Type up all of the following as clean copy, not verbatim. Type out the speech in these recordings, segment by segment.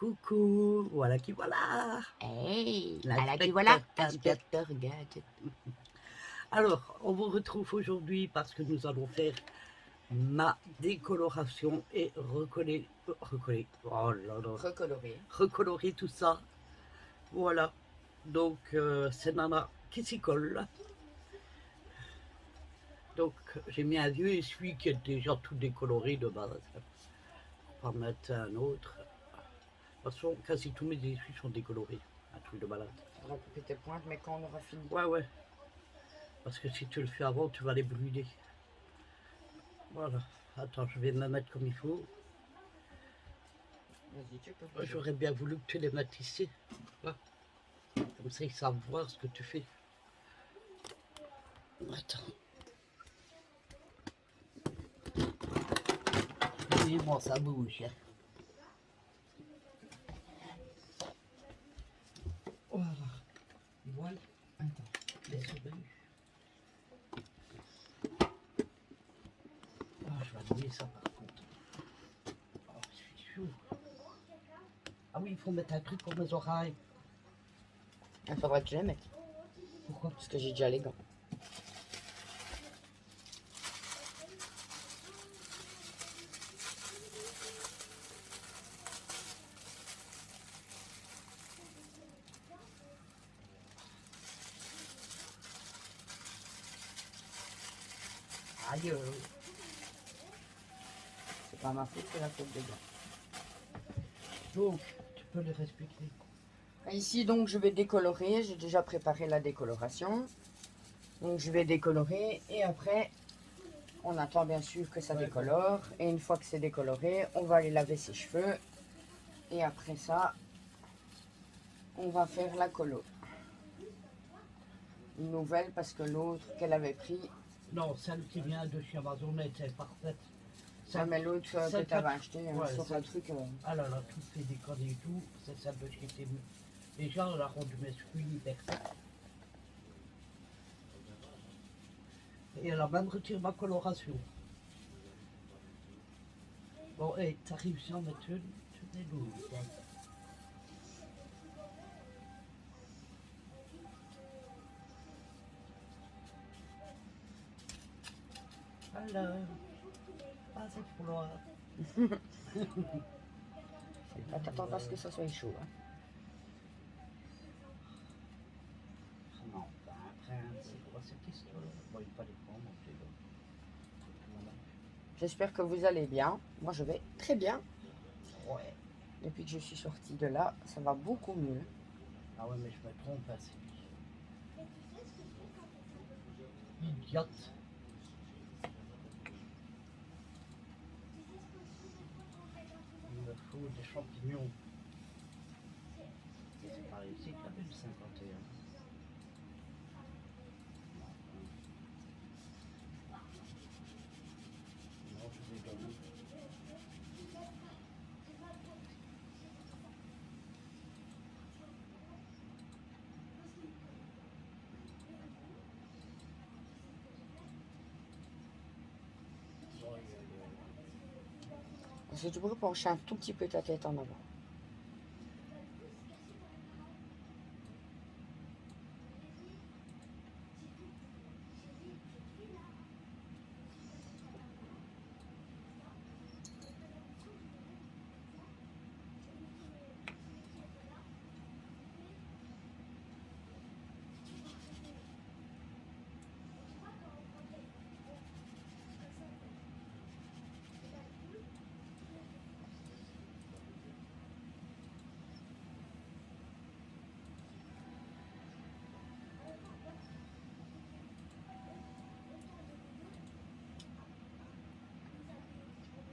Coucou, voilà qui voilà. Hey, L'inspecteur qui voilà, Gadget. inspecteur Gadget. Alors, on vous retrouve aujourd'hui parce que nous allons faire ma décoloration et recolorer tout ça. Voilà. Donc, c'est Nana qui s'y colle. Donc, j'ai mis un vieux essuie qui est déjà tout décoloré de base. On va mettre un autre. De toute façon, quasi tous mes essuies sont décolorés. Un truc de malade. Faudra couper tes pointes, mais quand on aura fini. Ouais. Parce que si tu le fais avant, tu vas les brûler. Voilà. Attends, je vais me mettre comme il faut. Vas-y, tu peux. J'aurais bien voulu que tu les mettes ici. Là. Comme ça, ils savent voir ce que tu fais. Attends. Oui, bon, ça bouge. Voilà. Voilà. Attends. Laisse le je vais donner ça par contre. Oh, je suis chaud. Ah oui, il faut mettre un truc pour mes oreilles. Il faudra que tu les mettes. Pourquoi? Parce que j'ai déjà les gants. Aïe. C'est pas ma faute, c'est la faute des gants. Donc, tu peux les respecter. Ici, donc, je vais décolorer. J'ai déjà préparé la décoloration. Donc, je vais décolorer et après, on attend bien sûr que ça décolore. Et une fois que c'est décoloré, on va aller laver ses cheveux. Et après ça, on va faire la colo. Une nouvelle parce que l'autre qu'elle avait pris. Non, celle qui vient de chez Amazon était parfaite. Ça, mais l'autre que tu avais acheté sur un truc. Ah là là, tout fait déconner et tout. C'est celle de chez Temu. Déjà, on a rendu mes fruits hyper secs. Et elle a même retiré ma coloration. Bon, hé, t'as réussi à en mettre une, tu es lourd. Alors, c'est pour moi. T'attends pas à ce que ça soit chaud. Hein. Non, après, c'est quoi cette histoire? Bon, il fallait pas monter là. J'espère que vous allez bien. Moi, je vais très bien. Ouais. Depuis que je suis sortie de là, ça va beaucoup mieux. Ah ouais, mais je me trompe, hein, c'est idiote. Il me faut des champignons. C'est pareil ici, tu avais le 51. Non, je vais donner. Parce que tu peux pencher un tout petit peu ta tête en avant.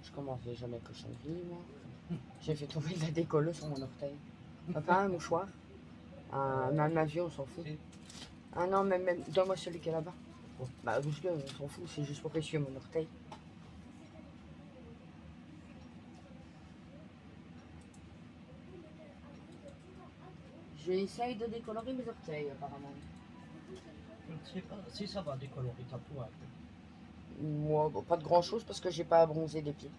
Je commence déjà mes cochonneries, moi. J'ai fait tomber de la décolle sur mon orteil. Pas un mouchoir. Un avion, on s'en fout. Ah non, même donne-moi celui qui est là-bas. Bah, parce que on s'en fout, c'est juste pour essuyer mon orteil. J'essaye de décolorer mes orteils, apparemment. Je ne sais pas si ça va décolorer ta peau un peu. Moi, bon, pas de grand chose parce que j'ai pas bronzé des pieds.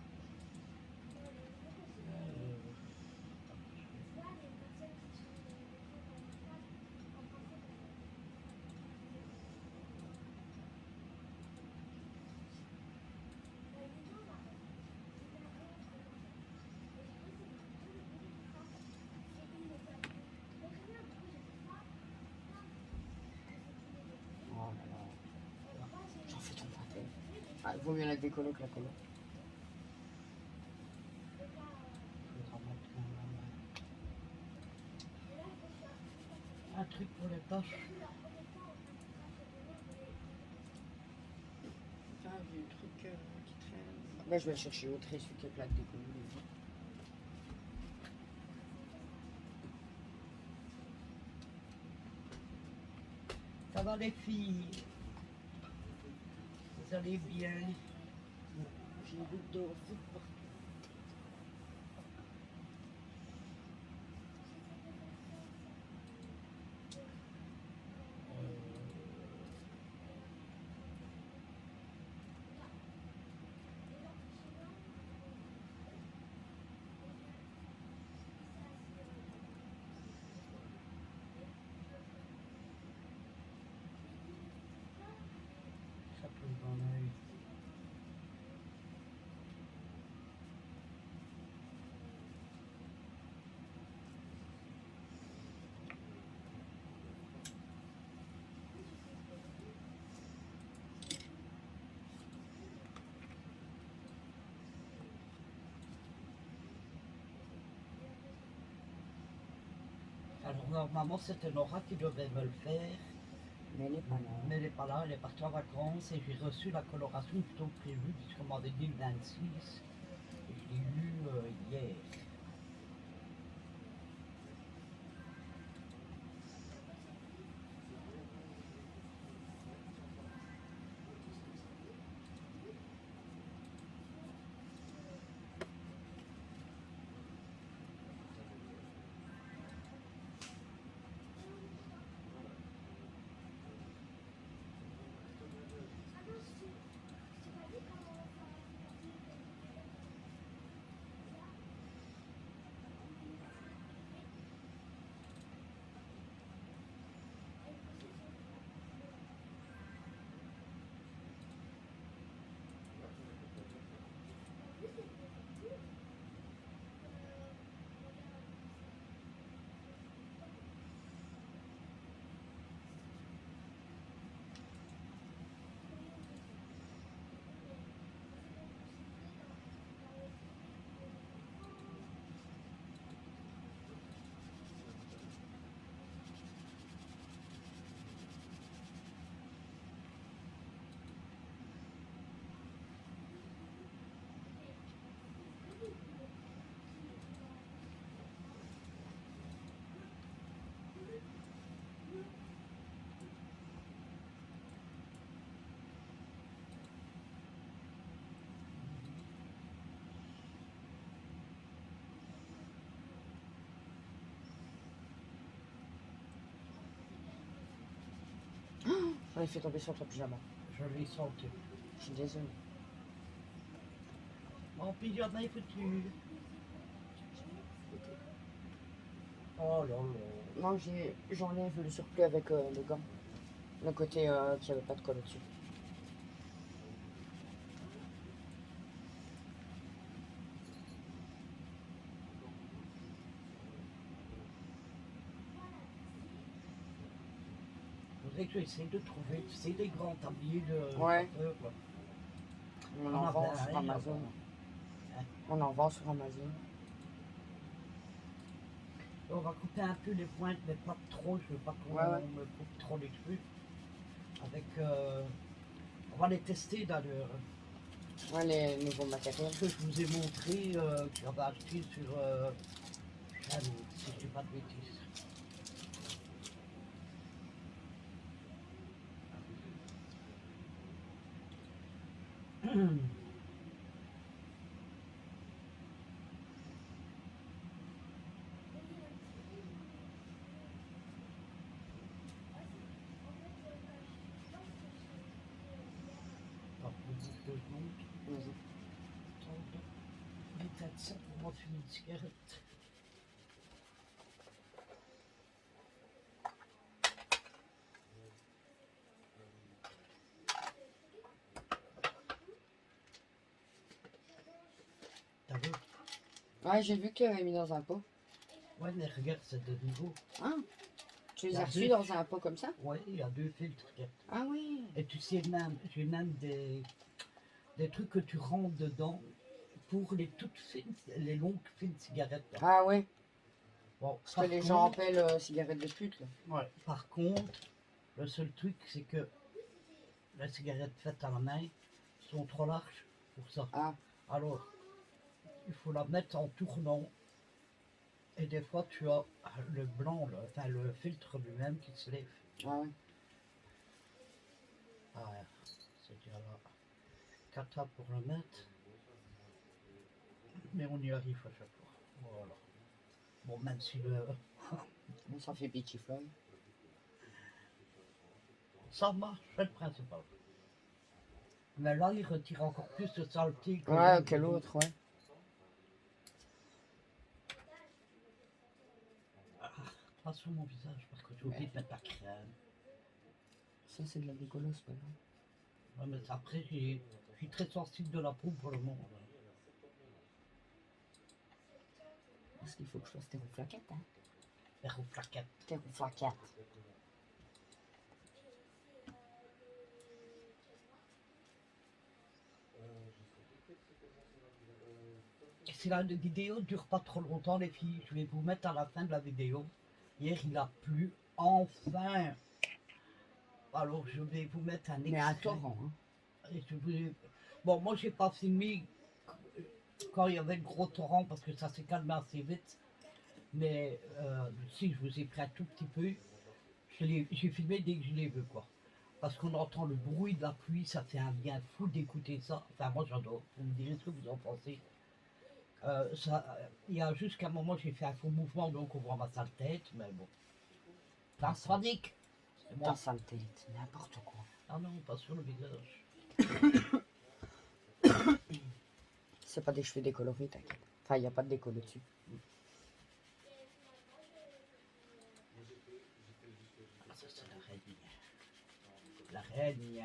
Vaut mieux la décolo que la colo. Faudra mettre un truc pour les poches. Ah, j'ai un truc qui traîne. Ben, je vais le chercher au trait, celui qui est plat de décolo. Ça va les filles? Vous allez bien? J'ai une goutte d'eau foot partout. Ça peut dans l'œil. Alors normalement c'était Nora qui devait me le faire, Mais elle est pas là. mais elle n'est pas là, elle est partie en vacances et j'ai reçu la coloration plutôt que prévu puisqu'on m'avait dit le 26 et je l'ai eu hier. J'en ai fait tomber sur ton pyjama. Je l'ai senti. Je suis désolée. Mon pyjama est foutu. Oh là là. Non, j'enlève le surplus avec le gant. Le côté qui avait pas de colle au-dessus. Faudrait que j'essaie de trouver, tu sais, des grands tabliers de Ouais. coiffeur, quoi. On On en a vend plein, sur hein, Amazon. Hein. On en vend sur Amazon. On va couper un peu les pointes, mais pas trop, je veux pas qu'on Ouais, ouais. me coupe trop les trucs. Avec, on va les tester d'ailleurs. Ouais, les nouveaux matériels. Ce que je vous ai montré, que j'avais acheté sur Channel, si je dis pas de bêtises. Alors, je vous dis 2 secondes. Vas-y. Attends, peut-être ça pour moi fumer une cigarette. T'as vu? Ouais, j'ai vu que tu avais mis dans un pot. Ouais, mais regarde, c'est de nouveau. Ah, tu les La as reçus deux. dans un pot comme ça? Ouais, il y a 2 filtres, regarde. Ah oui. Et tu sais même, j'ai même des trucs que tu rentres dedans pour les toutes fines, les longues fines cigarettes. Là. Ah ouais, Bon, ce que les gens appellent cigarette de pute là. ouais, par contre, le seul truc, c'est que les cigarettes faites à la main sont trop larges pour ça. Ah, Alors, il faut la mettre en tournant. Et des fois, tu as le blanc, enfin le filtre lui-même qui se lève. ah ouais. Ah, ouais, c'est déjà là. Cata pour le mettre. Mais on y arrive à chaque fois. Voilà. Bon, même si Ça fait petit fly. ça marche, c'est le principal. Mais là, il retire encore plus de saleté que Ouais, l'autre. quel autre, ouais. Pas sur mon visage, parce que j'ai oublié de mettre la crème. Ça, c'est de la décolle, c'est pas grave. Ouais, mais après, je suis très sensible de la peau pour le moment. Parce qu'il faut que je fasse tes rouflaquettes, hein. Les plaquettes. Tes rouflaquettes. Si la vidéo dure pas trop longtemps, les filles, je vais vous mettre à la fin de la vidéo. Hier, il a plu, enfin. Alors, je vais vous mettre un extrait. Mais un torrent, hein. Et bon, moi, j'ai pas filmé quand il y avait le gros torrent parce que ça s'est calmé assez vite. Mais si, je vous ai pris un tout petit peu. J'ai filmé dès que je l'ai vu, quoi. Parce qu'on entend le bruit de la pluie, ça fait un bien fou d'écouter ça. Enfin, moi, j'adore. Vous me direz ce que vous en pensez. Il y a juste qu'à un moment, j'ai fait un faux mouvement, donc on voit ma sale tête, mais bon. La sadique. Ta sale tête, n'importe quoi. Ah non, pas sur le visage. C'est pas des cheveux décolorés, t'inquiète. Enfin, il n'y a pas de déco dessus. Ah, ça, c'est l'araignée. L'araignée.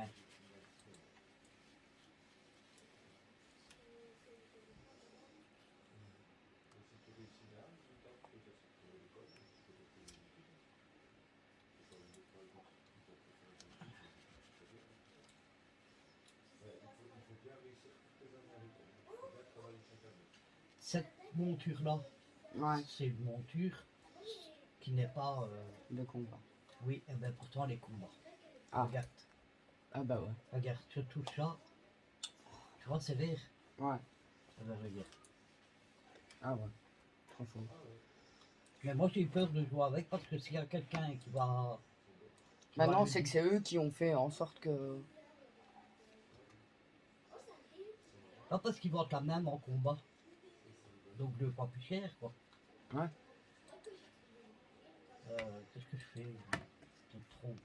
Cette monture-là, Ouais, c'est une monture qui n'est pas... de combat. Oui, et bien pourtant, les combats. Ah. Regarde, Ah bah ouais. regarde, tu touches ça. Tu vois, c'est vert. Ouais. Eh ben, regarde. Ah ouais. Trop fort. Mais moi, j'ai peur de jouer avec parce que s'il y a quelqu'un qui va... Bah non, c'est que c'est eux qui ont fait en sorte que... Pas parce qu'ils vont être la même en combat. Donc 2 fois plus cher, quoi. Ouais. Qu'est-ce que je fais? Je me trompe.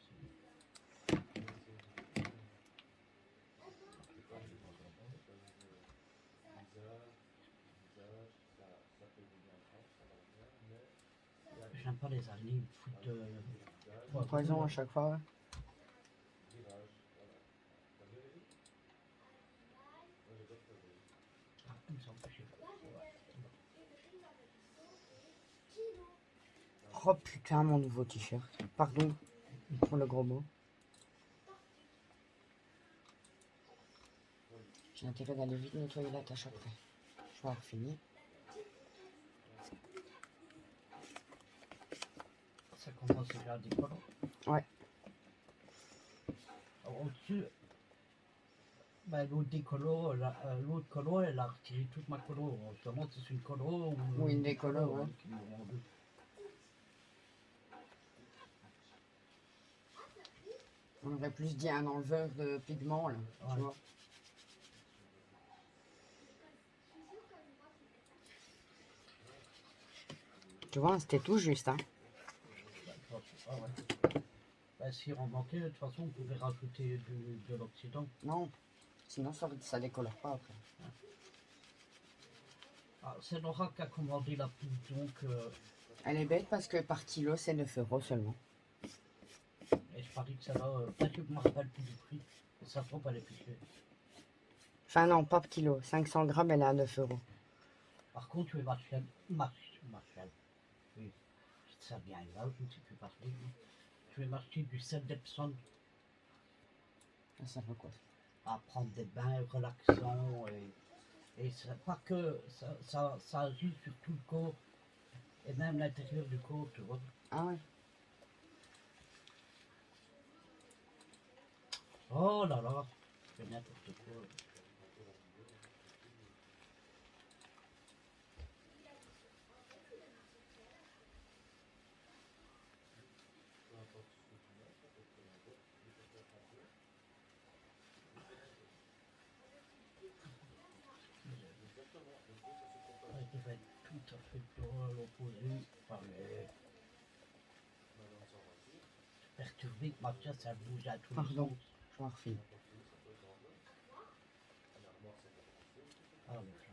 J'aime pas les araignées, ils me foutent de... Poison à chaque fois, ouais. Ah, il me semble que j'ai fait. Ouais. Oh putain, mon nouveau t-shirt. Pardon pour le gros mot. J'ai intérêt d'aller vite nettoyer la tâche après. Je vais avoir fini. Ça commence déjà à décoller. Ouais. Alors, au-dessus, ben, l'autre décolo, l'autre colo, elle a retiré toute ma colo. Je me demande si c'est une colo ou une décolo, ouais. qui m'ont vendu. On aurait plus dit un enleveur de pigments, là. Ouais. Tu vois. Tu vois, c'était tout juste, hein. Ah ouais. Ben, si on manquait, de toute façon, on pouvait rajouter de l'oxydant. Non. Sinon, ça décolore pas après. Ah, c'est Laura qui a commandé la poutre, donc Elle est bête parce que par kilo, c'est 9 € seulement. et je parie que ça va. Peut-être que je me rappelle plus du prix. Et ça se trouve, elle est plus chère. Enfin, non, pas par kilo. 500 grammes, elle est à 9 €. Par contre, tu es Marshall. Oui, ça bien là, je ne sais plus parler. Tu es marché du sel d'Epsom. Ah, ça va quoi? à prendre des bains relaxants. Et c'est pas que ça agit sur tout le corps et même l'intérieur du corps, tu vois. Ah ouais. Oh là là, je fais n'importe quoi. Ouais, il va être tout à fait pur à l'opposé. Enfin, mais perturbé que Mathias, ça bouge à tous les Pardon. sens. Je m'en refile. Ah, le chat.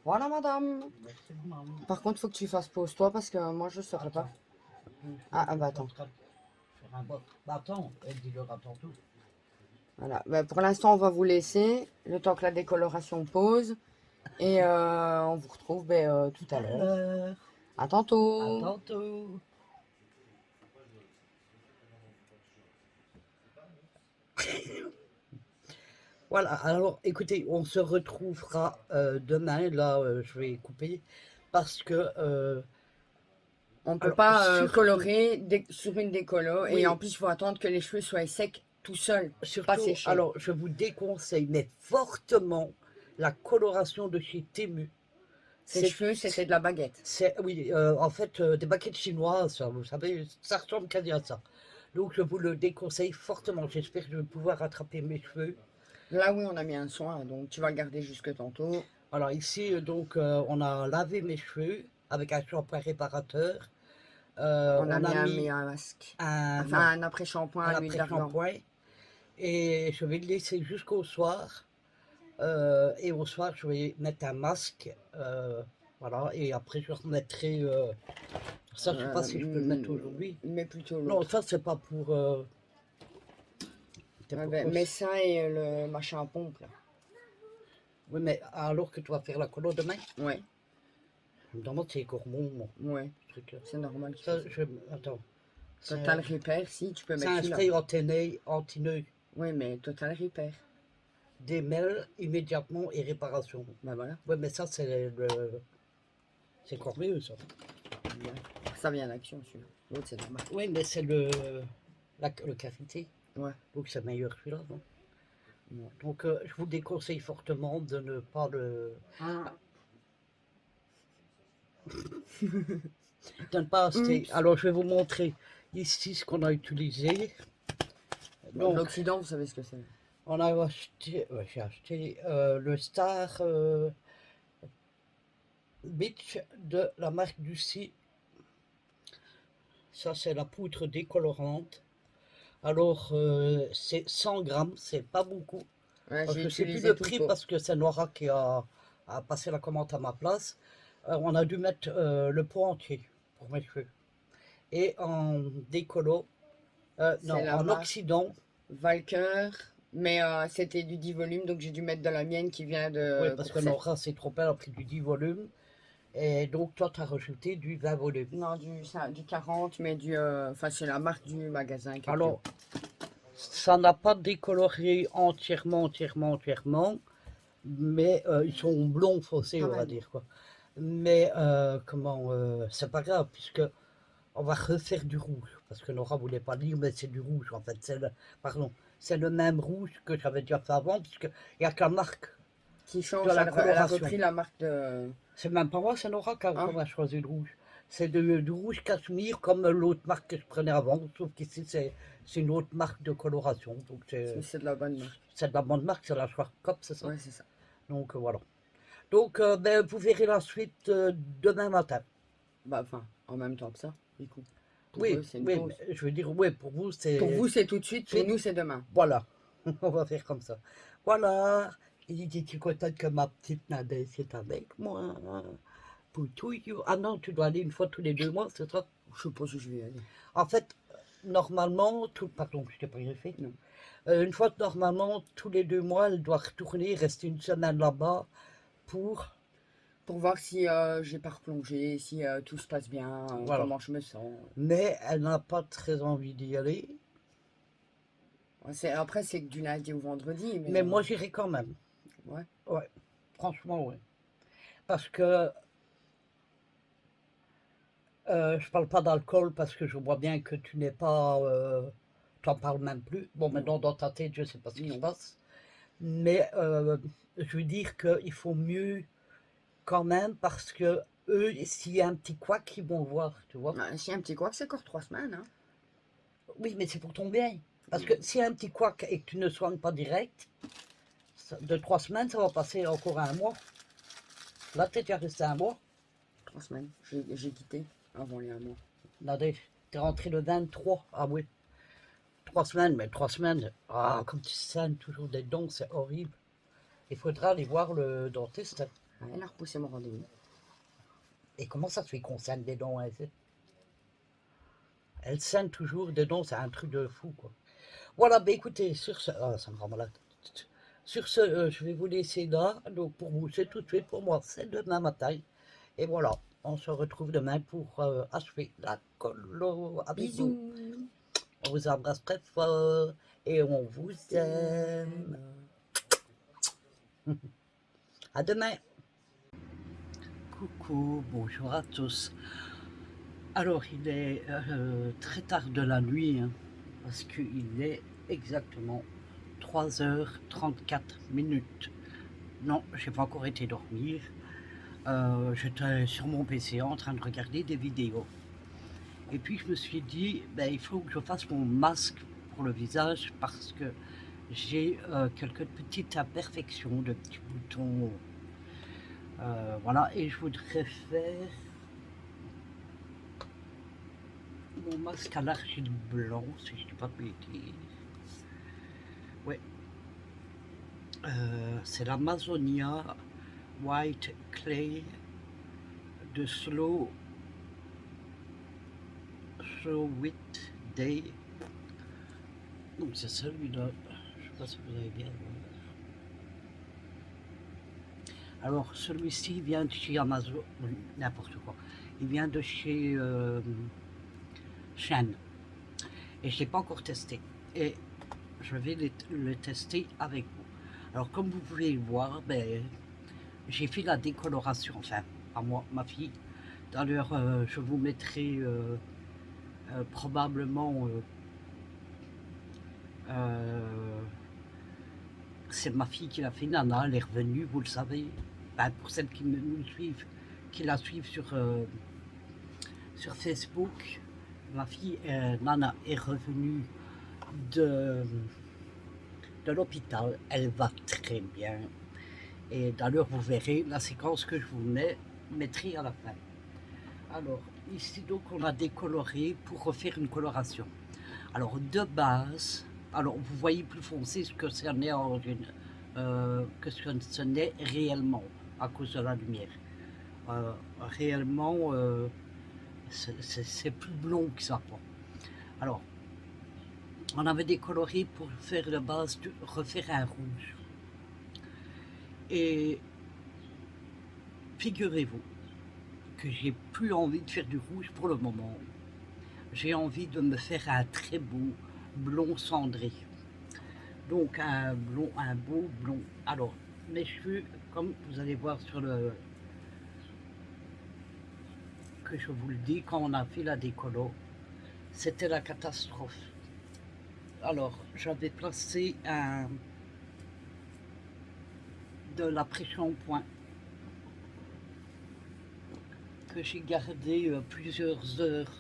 Voilà, madame. Merci, maman. Par contre, faut que tu fasses pause, toi, parce que moi, je saurais pas. Ah, bah attends. Faire un bot. Bah attends, elle dit le attends tout. Voilà. Bah, pour l'instant, on va vous laisser le temps que la décoloration pose. Et on vous retrouve tout à l'heure. À tantôt. À tantôt. Voilà, alors écoutez, on se retrouvera demain. Là, je vais couper parce que On peut alors, pas surtout- colorer sur une décolo. Oui. Et en plus, il faut attendre que les cheveux soient secs tout seuls. Pas surtout, séchés. alors je vous déconseille, mais fortement, la coloration de chez Temu. Ces cheveux, c'était de la baguette. Oui, en fait, des baguettes chinoises, ça, vous savez, ça ressemble quasi à ça. Donc je vous le déconseille fortement. J'espère que je vais pouvoir rattraper mes cheveux. Là, oui, on a mis un soin, donc tu vas le garder jusque tantôt. Alors ici, donc, on a lavé mes cheveux avec un shampoing réparateur. On a mis un masque. Enfin, un après-shampoing à l'huile d'argan. après-shampoing. Et je vais le laisser jusqu'au soir. Et au soir, je vais mettre un masque. Voilà. Et après, je remettrai. Ça, je sais pas si je peux le mettre aujourd'hui. Mais plutôt Non, l'autre. ça, c'est pas pour. Mais ça et le machin à pompe, là. Oui, mais alors que tu vas faire la colo demain, Ouais, je me demande si c'est gourmand, mon ouais, truc. c'est normal. Ça, attends. Total Repair, si, tu peux C'est mettre un celui-là. spray anti-nœud. Oui, mais Total Repair. Démêle immédiatement et réparation. Bah voilà. Ouais, mais ça, c'est le. C'est encore mieux, ça. Ouais. Ça vient d'action, celui-là. L'autre, c'est normal. Oui, mais c'est le carité. Ouais. Donc c'est meilleur que celui-là, non? Ouais. Donc je vous déconseille fortement de ne pas le. De ne pas acheter. Oups. Alors je vais vous montrer ici ce qu'on a utilisé. Donc L'Occident, vous savez ce que c'est. on a acheté, j'ai acheté le Star Beach de la marque Ducy. Ça c'est la poudre décolorante. Alors c'est 100 grammes, c'est pas beaucoup. Ouais, Alors, j'ai je ne sais plus utilisé le tout prix pour. parce que c'est Nora qui a passé la commande à ma place. On a dû mettre le pot entier pour mes cheveux. Et en décolo, C'est non, la en marque oxydant. Valker, mais c'était du 10 volumes, donc j'ai dû mettre de la mienne qui vient de Oui, parce que Courcelles. Nora s'est trompée, elle a pris du 10 volumes. Et donc toi, tu as rajouté du 20 volumes. Non, du 40, mais enfin, c'est la marque du magasin. Qui est Alors, ça n'a pas décoloré entièrement, mais ils sont blonds foncés, Pas on va mal. dire, quoi. Mais c'est pas grave, puisque on va refaire du rouge, parce que Nora voulait pas dire, mais c'est du rouge en fait. C'est le même rouge que j'avais déjà fait avant, puisque il n'y a que la marque qui change, de la elle a coloration. repris la marque de. C'est même pas moi, c'est Nora qui Ah. a choisi le rouge. C'est du rouge cachemire comme l'autre marque que je prenais avant, sauf qu'ici c'est une autre marque de coloration. Donc C'est de la bonne marque. c'est de la bonne marque, c'est la Schwarzkopf, c'est ça? Ouais, c'est ça. Donc voilà. Donc ben, vous verrez la suite demain matin. Bah, enfin, en même temps que ça, du coup. Pour Oui, eux, c'est une oui, pause. je veux dire, oui, pour vous c'est. Pour vous, c'est tout de suite, pour nous, c'est demain. Voilà, on va faire comme ça. Voilà. Il dit, tu es contente que ma petite Nadège est avec moi? Pour tout, ah non, tu dois aller une fois tous les 2 mois, c'est ça? Je sais pas si je vais y aller. En fait, normalement, pardon, je t'ai pas greffé. Non. Une fois, normalement, tous les 2 mois, elle doit retourner, rester une semaine là-bas pour. Pour voir si j'ai pas replongé, si tout se passe bien, Voilà. comment je me sens. Mais elle n'a pas très envie d'y aller. Après, c'est que du lundi au vendredi. Mais moi, j'irai quand même. Ouais. Ouais, franchement, oui. Parce que je parle pas d'alcool parce que je vois bien que tu n'es pas. T'en parles même plus. Bon, Non. maintenant, dans ta tête, je sais pas ce qui se Non. passe. Mais je veux dire qu'il faut mieux quand même parce que eux, s'il y a un petit couac, ils vont le voir, tu vois. Si un petit quoi, c'est encore 3 semaines. Hein. Oui, mais c'est pour ton bien. Parce que s'il y a un petit couac et que tu ne soignes pas direct, de 3 semaines, ça va passer encore à un mois. Là, tu es déjà resté un mois. 3 semaines. J'ai quitté avant les 1 mois. Là, tu es rentré le 23. Ah oui. 3 semaines, mais 3 semaines. Ah, comme tu saignes toujours des dents, c'est horrible. Il faudra aller voir le dentiste. Elle a repoussé mon rendez-vous. Et comment ça se fait qu'on saigne des dents, hein, elle saigne toujours des dents, c'est un truc de fou, quoi. Voilà, bah écoutez, sur ce. Ah, ça me rend malade. Sur ce, je vais vous laisser là. Donc pour vous, c'est tout de suite. Pour moi, c'est demain matin. Et voilà, on se retrouve demain pour achever la colo avec vous. Bisous. On vous embrasse très fort et on vous aime. À demain. Coucou, bonjour à tous. Alors, il est très tard de la nuit, hein, parce qu'il est exactement 3h34. Non, j'ai pas encore été dormir. J'étais sur mon PC en train de regarder des vidéos. Et puis je me suis dit, ben, il faut que je fasse mon masque pour le visage parce que j'ai quelques petites imperfections de petits boutons. Voilà, et je voudrais faire mon masque à l'argile blanc, si je ne dis pas de bêtises. Ouais. C'est l'Amazonia White Clay de Slow Wit Day. Donc c'est celui-là. Je ne sais pas si vous avez bien vu. Alors celui-ci vient de chez Amazon, n'importe quoi. Il vient de chez Shein. Et je ne l'ai pas encore testé. Et je vais le tester avec vous. Alors comme vous pouvez le voir, ben, j'ai fait la décoloration, enfin, à moi, ma fille. D'ailleurs, je vous mettrai probablement... c'est ma fille qui l'a fait, Nana, elle est revenue, vous le savez. Ben, pour celles qui nous suivent, qui la suivent sur Facebook, ma fille, Nana, est revenue de l'hôpital. Elle va très bien. Et d'ailleurs, vous verrez la séquence que je vous mettrai à la fin. Alors, ici, donc, on a décoloré pour refaire une coloration. Alors, de base, alors vous voyez plus foncé que ce n'est que ce n'est réellement à cause de la lumière. Réellement, c'est plus blond que ça. Alors, on avait décoloré pour faire la base, refaire un rouge. Et figurez-vous que j'ai plus envie de faire du rouge pour le moment. J'ai envie de me faire un très beau blond cendré. Donc un beau blond. Alors, mes cheveux, comme vous allez voir sur le... que je vous le dis, quand on a fait la décolo, c'était la catastrophe. Alors, j'avais placé de l'après-shampoing que j'ai gardé plusieurs heures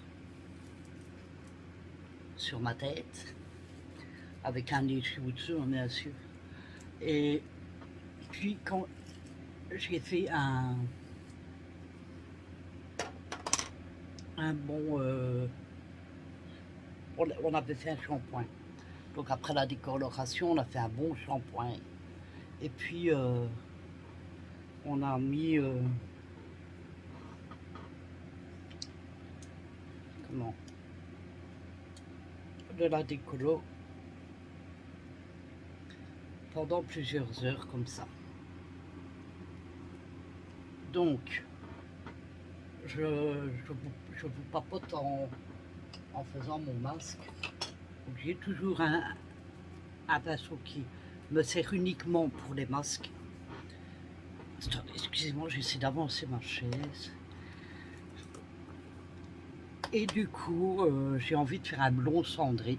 sur ma tête, avec un essuie dessus, bien sûr. Et puis quand j'ai fait un bon... on avait fait un shampoing. Donc après la décoloration, on a fait un bon shampoing. Et puis on a mis... comment, de la décolo pendant plusieurs heures comme ça. Donc, je vous papote en faisant mon masque. J'ai toujours un pinceau qui me sert uniquement pour les masques. Attendez, excusez-moi, j'essaie d'avancer ma chaise. Et du coup, j'ai envie de faire un blond cendré.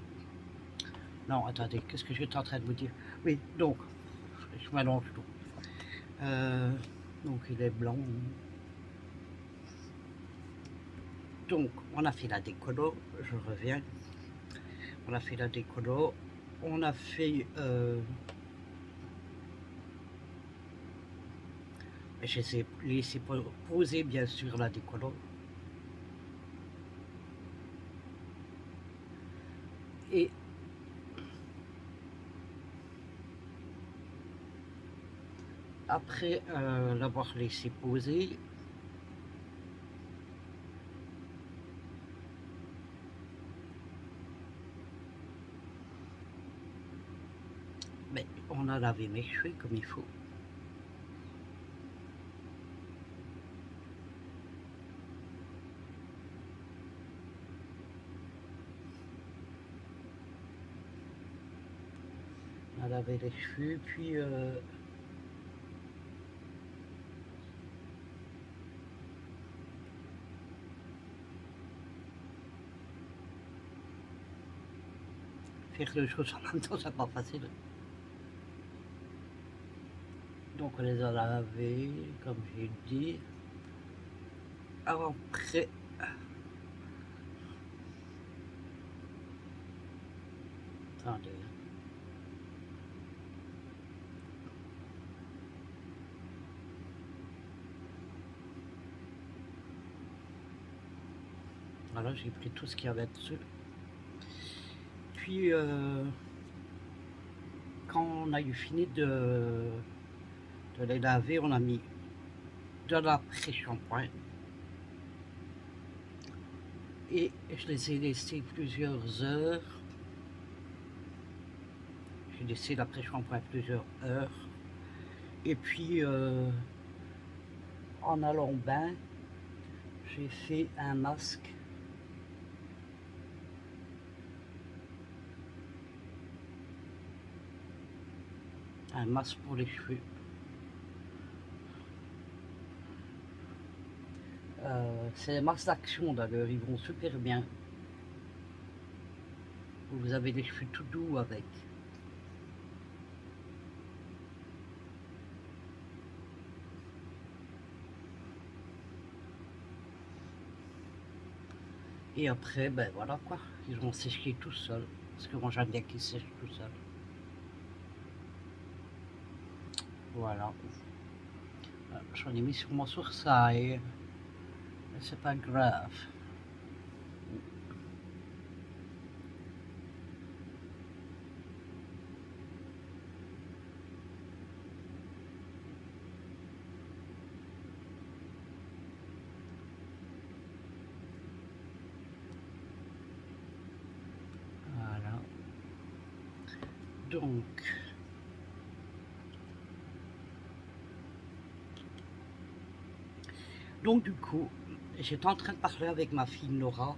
Non, attendez, qu'est-ce que j'étais en train de vous dire? Oui, donc, je m'allonge tout. Donc, il est blanc. Donc, on a fait la décolo, je reviens. On a fait la décolo. On a fait... je les ai laissé poser, bien sûr, la décolo. Et après l'avoir laissé poser, ben, on a lavé mes cheveux comme il faut. On a lavé les cheveux, puis faire deux choses en même temps, c'est pas facile. Donc on les a lavés, comme j'ai dit. Alors après, attendez. Voilà, j'ai pris tout ce qu'il y avait dessus. Puis quand on a eu fini de les laver, on a mis de l'après-shampoing. Et je les ai laissés plusieurs heures. J'ai laissé l'après-shampoing plusieurs heures. Et puis en allant au bain, j'ai fait un masque. Un masque pour les cheveux. C'est des masques d'action d'ailleurs, ils vont super bien. Vous avez les cheveux tout doux avec. Et après, ben voilà quoi, ils vont sécher tout seuls. Parce que moi j'aime bien qu'ils sèchent tout seuls. Voilà. J'en ai mis sur mon sourcil. Mais c'est pas grave. Voilà. Donc du coup, j'étais en train de parler avec ma fille Nora,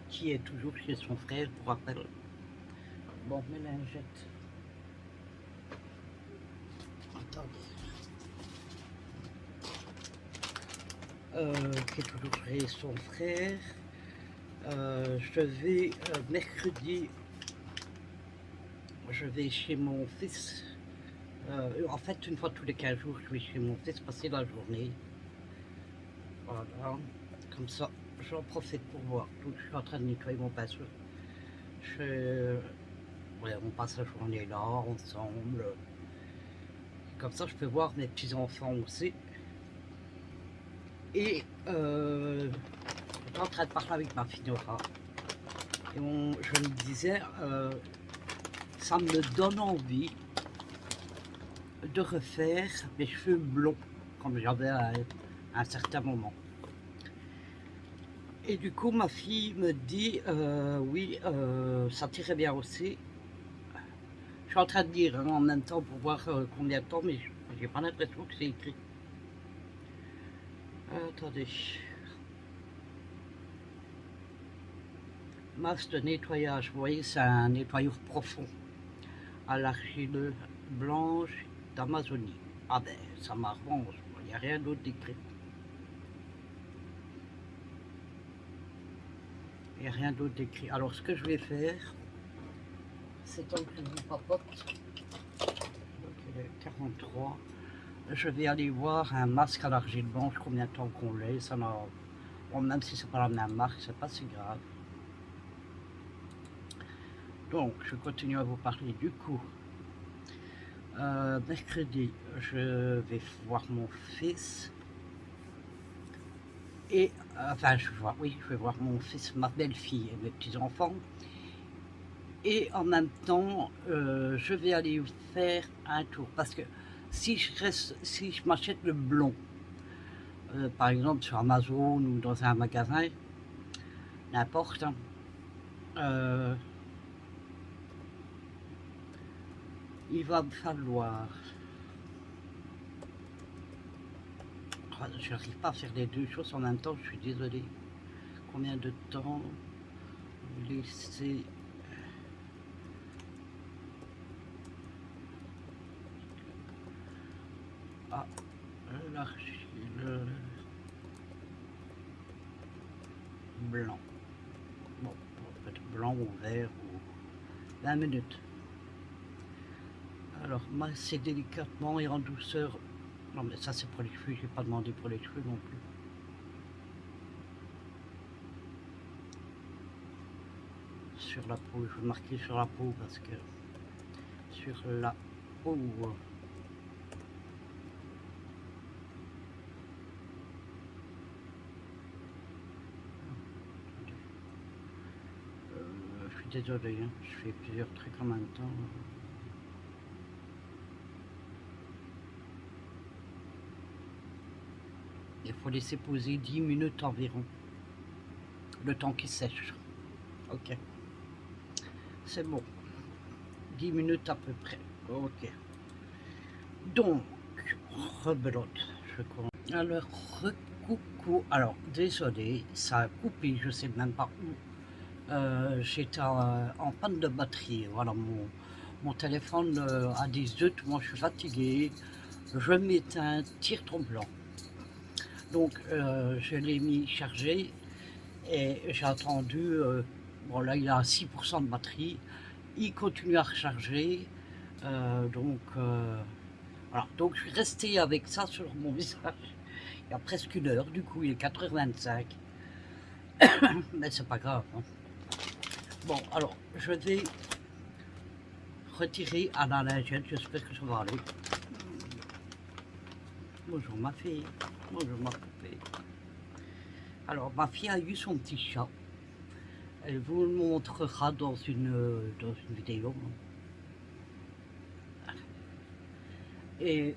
qui est toujours chez son frère, pour rappel. Bon, mes lingettes. Attendez. Qui est toujours chez son frère. Je vais mercredi, je vais chez mon fils. En fait, une fois tous les 15 jours, je vais chez mon fils passer la journée. Voilà, comme ça, j'en profite pour voir. Donc, je suis en train de nettoyer mon pinceau. Ouais, on passe la journée là, ensemble. Comme ça, je peux voir mes petits-enfants aussi. Et j'étais en train de parler avec ma fille Nora. Et je me disais, ça me donne envie de refaire mes cheveux blonds, comme j'avais à un certain moment. Et du coup, ma fille me dit, oui, ça t'irait bien aussi. Je suis en train de dire en même temps pour voir combien de temps, mais j'ai pas l'impression que c'est écrit. Attendez. Masque de nettoyage, vous voyez, c'est un nettoyeur profond. à l'argile blanche d'Amazonie. Ah ben, ça m'arrange, il n'y a rien d'autre écrit. Il n'y a rien d'autre écrit. Alors ce que je vais faire, c'est tant que je vous papote, donc il est 43, je vais aller voir un masque à l'argile blanche, combien de temps qu'on l'ait, ça n'a... Bon, même si c'est pas la même marque, c'est pas si grave. Donc, je continue à vous parler du coup. Mercredi, je vais voir mon fils. Et, enfin, je vais voir mon fils, ma belle-fille et mes petits-enfants. Et en même temps, je vais aller faire un tour. Parce que si je m'achète le blond, par exemple sur Amazon ou dans un magasin, n'importe, il va me falloir... Je n'arrive pas à faire les deux choses en même temps, je suis désolé. Combien de temps laisser... Ah, l'argile blanc. Bon, peut-être blanc ou vert ou 20 minutes. Alors, masser délicatement et en douceur. Non, mais ça, c'est pour les cheveux. J'ai pas demandé pour les cheveux non plus. Sur la peau, je vais marquer sur la peau parce que sur la peau. Je suis désolé, hein, je fais plusieurs trucs en même temps. Il faut laisser poser 10 minutes environ. Le temps qu'il sèche. Ok. C'est bon. 10 minutes à peu près. Ok. Donc, rebelote. Je crois. Alors, coucou. Alors, désolé, ça a coupé, je sais même pas où. J'étais en panne de batterie. Voilà, mon téléphone a des zut, moi je suis fatigué. Je m'éteins, tire ton blanc. Donc, je l'ai mis chargé et j'ai attendu. Bon, là, il a 6% de batterie. Il continue à recharger. Voilà. Donc, je suis resté avec ça sur mon visage. Il y a presque une heure, du coup, il est 4h25. Mais c'est pas grave. Hein. Bon, alors, je vais retirer à la lingette, j'espère que ça va aller. Bonjour ma fille, bonjour ma poupée. Alors, ma fille a eu son petit chat. Elle vous le montrera dans une vidéo. Et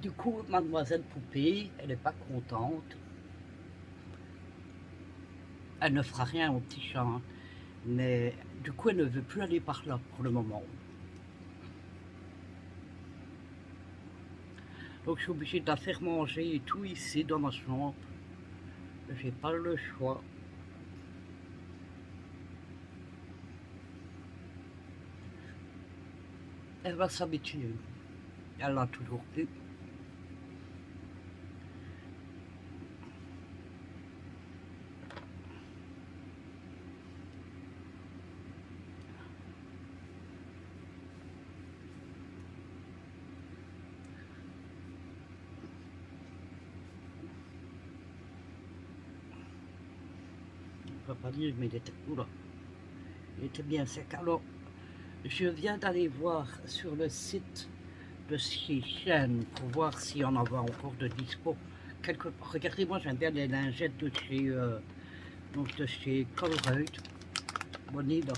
du coup, mademoiselle Poupée, elle n'est pas contente. Elle ne fera rien au petit chat. Hein. Mais du coup, elle ne veut plus aller par là pour le moment. Donc, je suis obligée de la faire manger et tout ici dans ma chambre. J'ai pas le choix. Elle va s'habituer. Elle l'a toujours plus. On ne peut pas dire, mais il était bien sec. Alors, je viens d'aller voir sur le site de chez Shein pour voir s'il y en avait encore de dispo. Regardez, moi j'aime bien les lingettes de chez Colruyt, Bonida,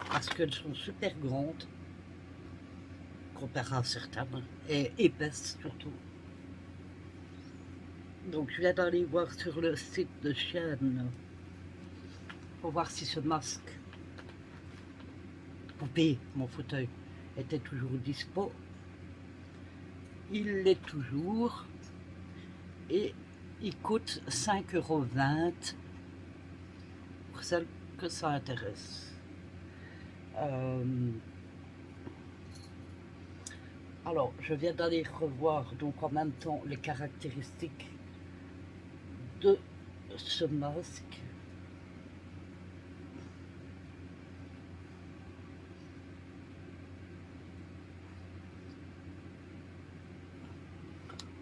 parce qu'elles sont super grandes, comparé à certaines, et épaisses surtout. Donc je viens d'aller voir sur le site de Shein pour voir si ce masque poupée, mon fauteuil, était toujours dispo. Il l'est toujours et il coûte 5,20 € pour celles que ça intéresse. Alors, je viens d'aller revoir donc en même temps les caractéristiques de ce masque.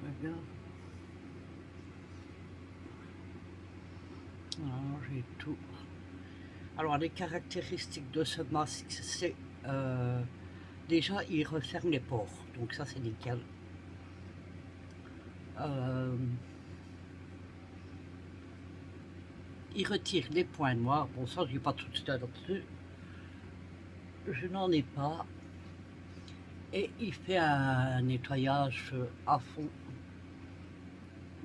Regarde. Alors, j'ai tout. Alors, les caractéristiques de ce masque, c'est déjà, il referme les pores, donc ça c'est nickel. Il retire les points noirs, bon ça je n'ai pas tout de suite là-dessus, je n'en ai pas. Et il fait un nettoyage à fond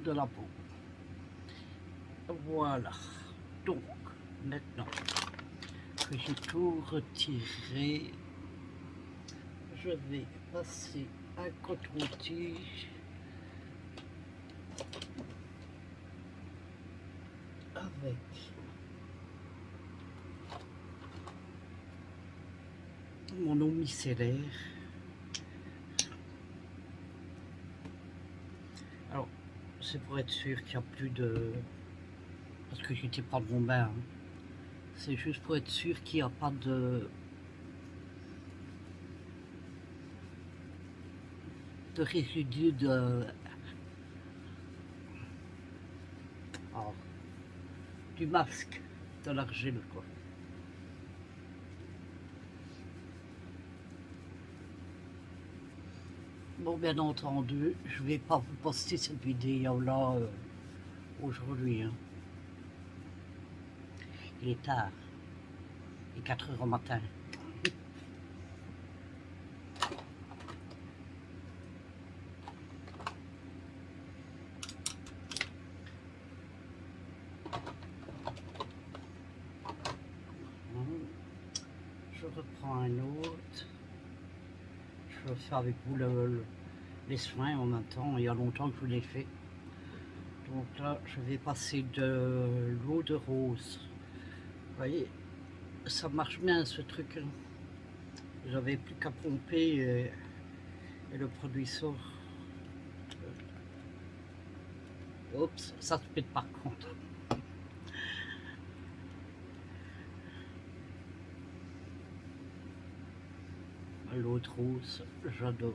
de la peau. Voilà, donc maintenant que j'ai tout retiré, je vais passer un coton-tige avec mon eau micellaire. Alors, c'est pour être sûr qu'il n'y a plus de... Parce que j'étais pas de mon bain. Hein. C'est juste pour être sûr qu'il n'y a pas de résidus de... Oh, du masque, de l'argile, quoi. Bon, bien entendu, je vais pas vous poster cette vidéo-là aujourd'hui. Hein. Il est tard. Il est 4 h au matin. Je reprends un autre. Je fais avec vous les soins en même temps. Il y a longtemps que je l'ai fait. Donc là, je vais passer de l'eau de rose. Vous voyez, ça marche bien ce truc. J'avais plus qu'à pomper et le produit sort. Oups, ça se pète par contre. L'eau de rose, j'adore.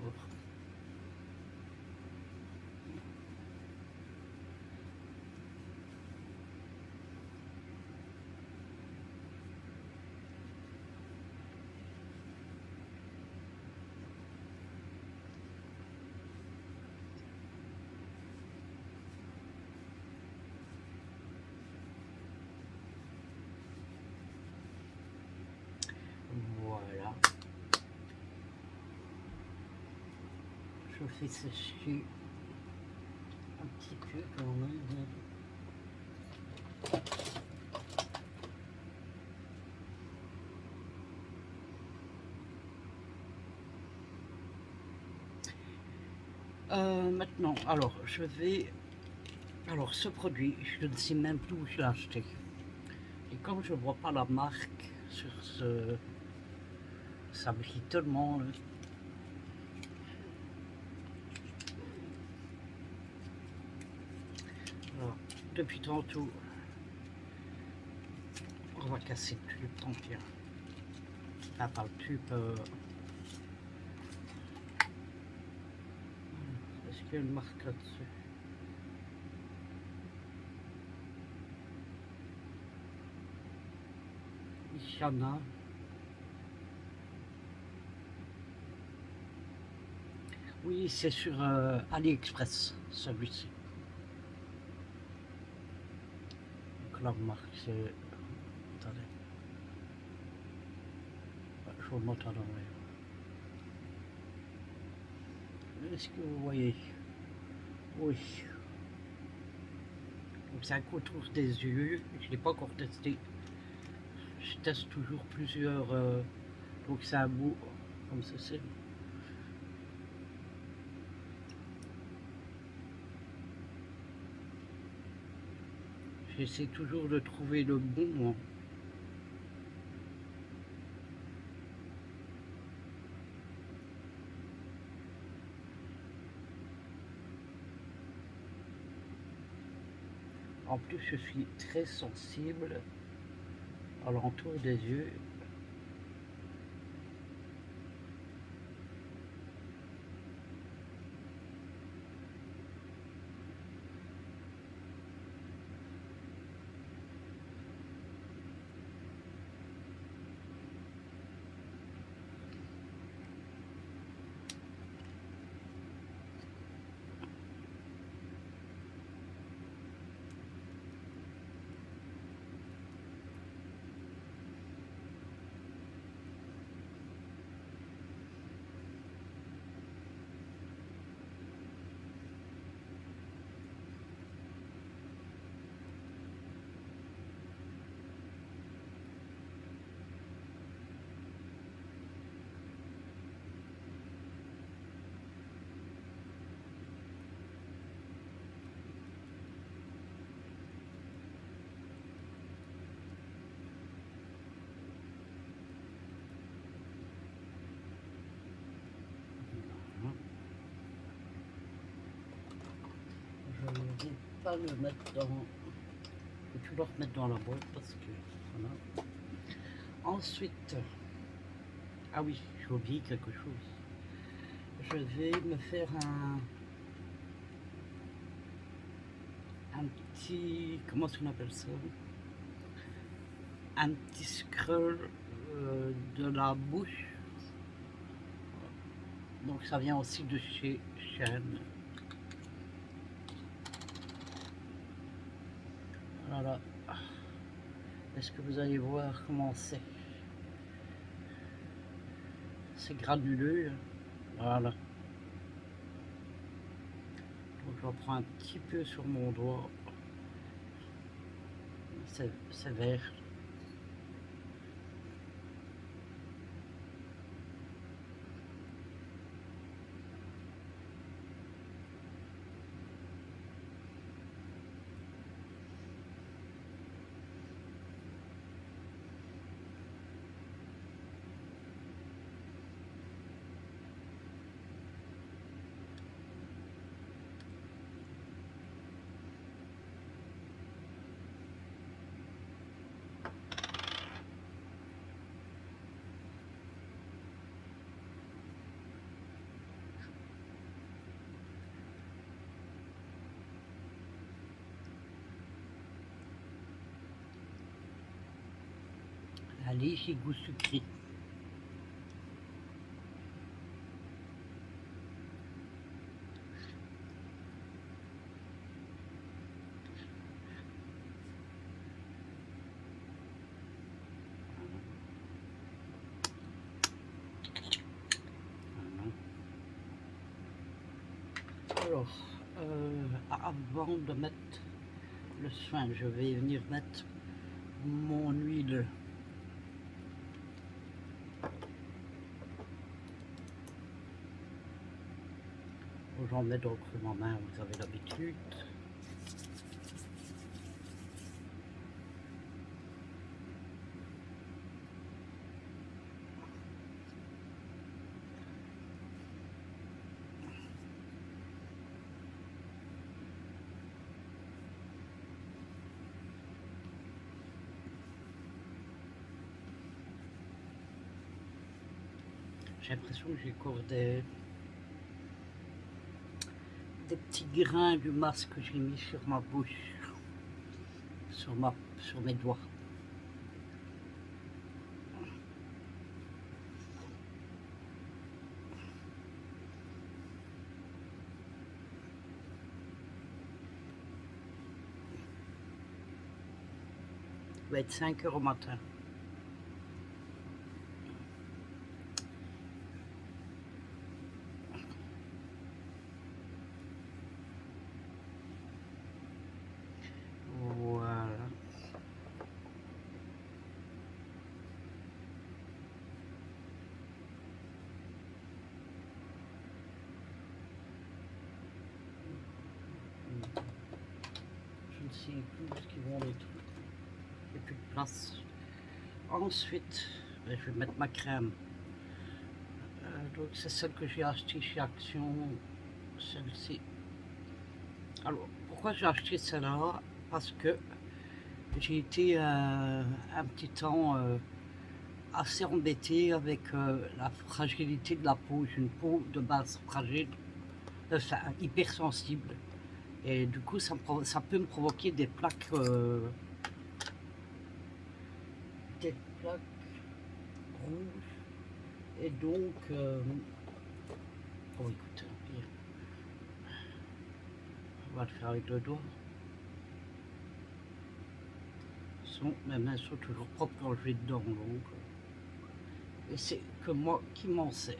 Voilà. Je fais sécher un petit peu quand même. Maintenant, alors je vais... Alors ce produit, je ne sais même plus où je l'ai acheté. Et comme je ne vois pas la marque sur ce... Ça brille tellement. Alors, depuis tantôt, on va casser le tube, tant pis. Ah, pas le tube. Est-ce qu'il y a une marque là-dessus? Il y en a. Oui, c'est sur AliExpress, celui-ci. Donc la marque, c'est... Attendez. Je vous le montre à l'envers. Est-ce que vous voyez? Oui. Donc c'est un contour des yeux. Je ne l'ai pas encore testé. Je teste toujours plusieurs. Donc c'est un bout comme ceci. J'essaie toujours de trouver le bon. En plus, je suis très sensible à l'entour des yeux. Je ne vais pas le mettre dans... Je vais tout le remettre dans la boîte parce que... Voilà. Ensuite... Ah oui, j'ai oublié quelque chose. Je vais me faire un petit... Comment on appelle ça? Un petit scroll de la bouche. Donc ça vient aussi de chez Shein. Voilà. Est-ce que vous allez voir comment c'est? C'est granuleux. Voilà. Donc je reprends un petit peu sur mon doigt. C'est vert. Un léger goût sucré. Alors, avant de mettre le soin, je vais venir mettre mon huile. J'en mets donc ma main, vous avez l'habitude. J'ai l'impression que j'ai encore des petits grains du masque que j'ai mis sur ma bouche, sur mes doigts. Il va être 5 h au matin. Voilà. Je ne sais plus où ils vont les trucs. Il n'y a plus de place. Ensuite, je vais mettre ma crème. Donc c'est celle que j'ai achetée chez Action. Celle-ci. Alors, pourquoi j'ai acheté celle-là? parce que j'ai été un petit temps assez embêtée avec la fragilité de la peau. J'ai une peau de base fragile, enfin hypersensible. Et du coup, ça peut me provoquer des plaques rouges. Et donc, oh écoute, on va le faire avec le doigt. Mes mains sont toujours propres quand je vais dedans, donc. Et c'est que moi qui m'en sers.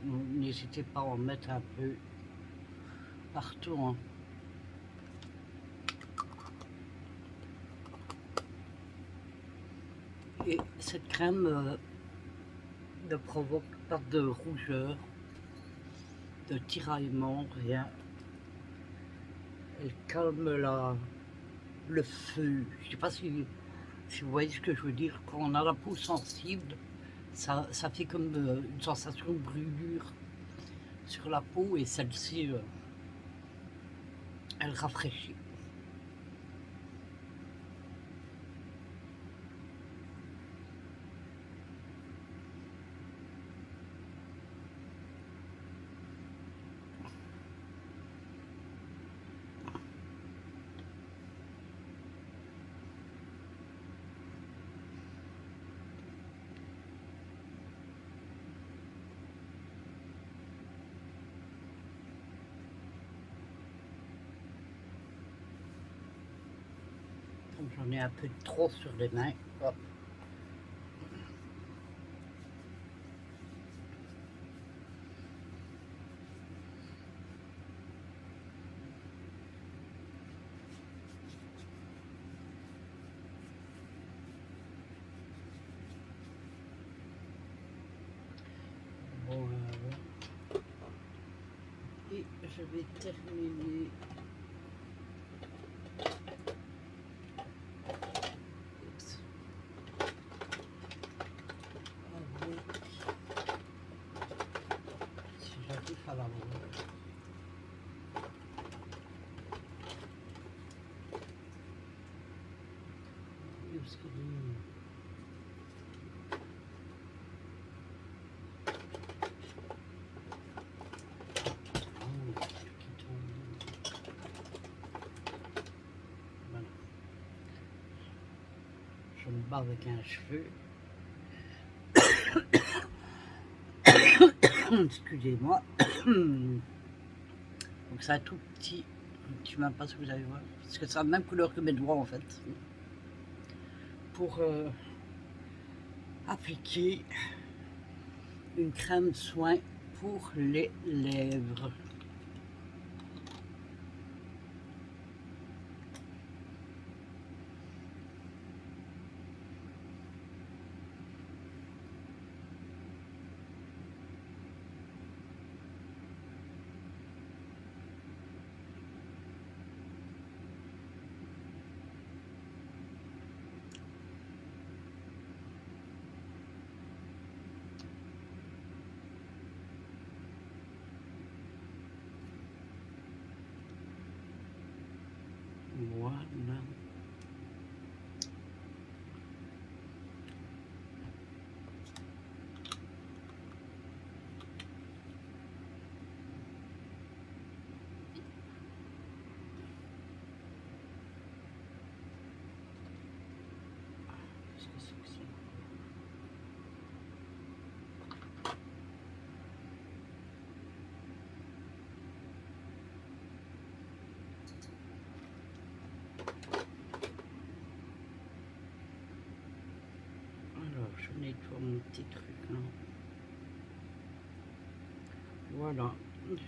N'hésitez pas à en mettre un peu partout. Hein. Et cette crème ne provoque pas de rougeur, de tiraillement, rien. Elle calme le feu. Je ne sais pas si vous voyez ce que je veux dire. Quand on a la peau sensible, ça fait comme une sensation de brûlure sur la peau, et celle-ci, elle rafraîchit. J'en ai un peu trop sur les mains. Hop. Voilà. Et je vais terminer si j'arrive à la voir. Voilà. Je me bats avec un cheveu. Excusez-moi. Donc c'est un tout petit. Je ne sais même pas si vous allez voir. Parce que c'est la même couleur que mes doigts en fait. Pour appliquer une crème soin pour les lèvres. Voilà. Qu'est-ce que c'est que ça? Alors, je nettoie mon petit truc là. Voilà,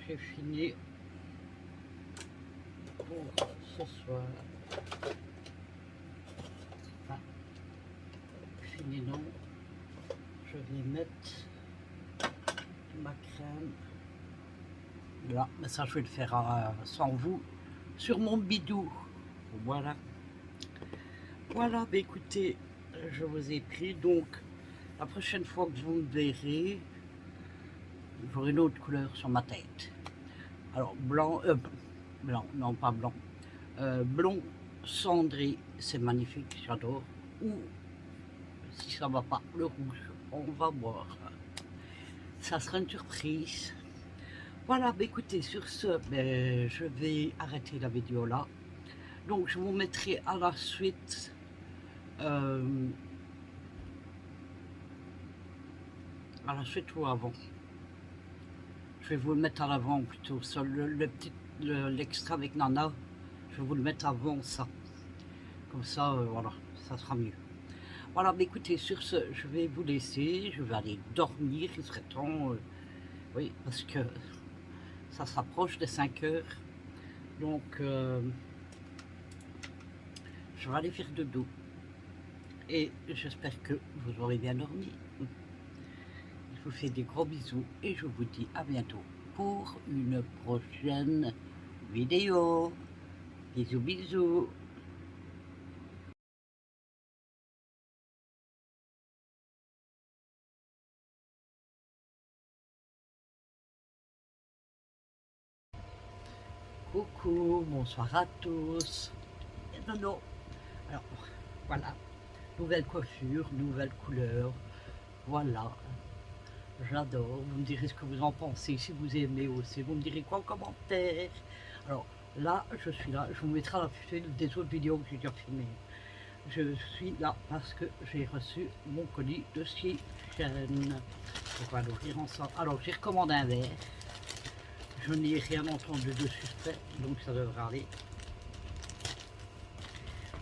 j'ai fini pour ce soir. Enfin, fini non. Je vais mettre ma crème. Là, mais ça je vais le faire sans vous sur mon bidou. Voilà. Voilà, bah écoutez, je vous ai pris donc La prochaine fois que vous me verrez, j'aurai une autre couleur sur ma tête. Alors, blanc, non pas blanc, blond cendré, c'est magnifique, j'adore. Ou, si ça va pas, le rouge, on va voir. Ça sera une surprise. Voilà, bah écoutez, sur ce, je vais arrêter la vidéo là. Donc, je vous mettrai à la suite ou avant. Je vais vous le mettre à l'avant plutôt, sur l'extra avec Nana. Je vais vous le mettre avant ça. Comme ça, voilà, ça sera mieux. Voilà, bah écoutez, sur ce, je vais vous laisser. Je vais aller dormir, il serait temps. Oui, parce que ça s'approche des 5 heures. Donc, je vais aller faire dodo. Et j'espère que vous aurez bien dormi. Je vous fais des gros bisous et je vous dis à bientôt pour une prochaine vidéo. Bisous, bisous. Coucou, bonsoir à tous. Et Nono. Alors, voilà. Nouvelle coiffure, nouvelle couleur. Voilà. J'adore. Vous me direz ce que vous en pensez, si vous aimez aussi. Vous me direz quoi en commentaire. Alors, là, je suis là. Je vous mettrai la suite des autres vidéos que j'ai déjà filmées. Je suis là parce que j'ai reçu mon colis de chez Shein. On va l'ouvrir ensemble. Alors, j'ai recommandé un verre. Je n'ai rien entendu de suspect, donc ça devrait aller.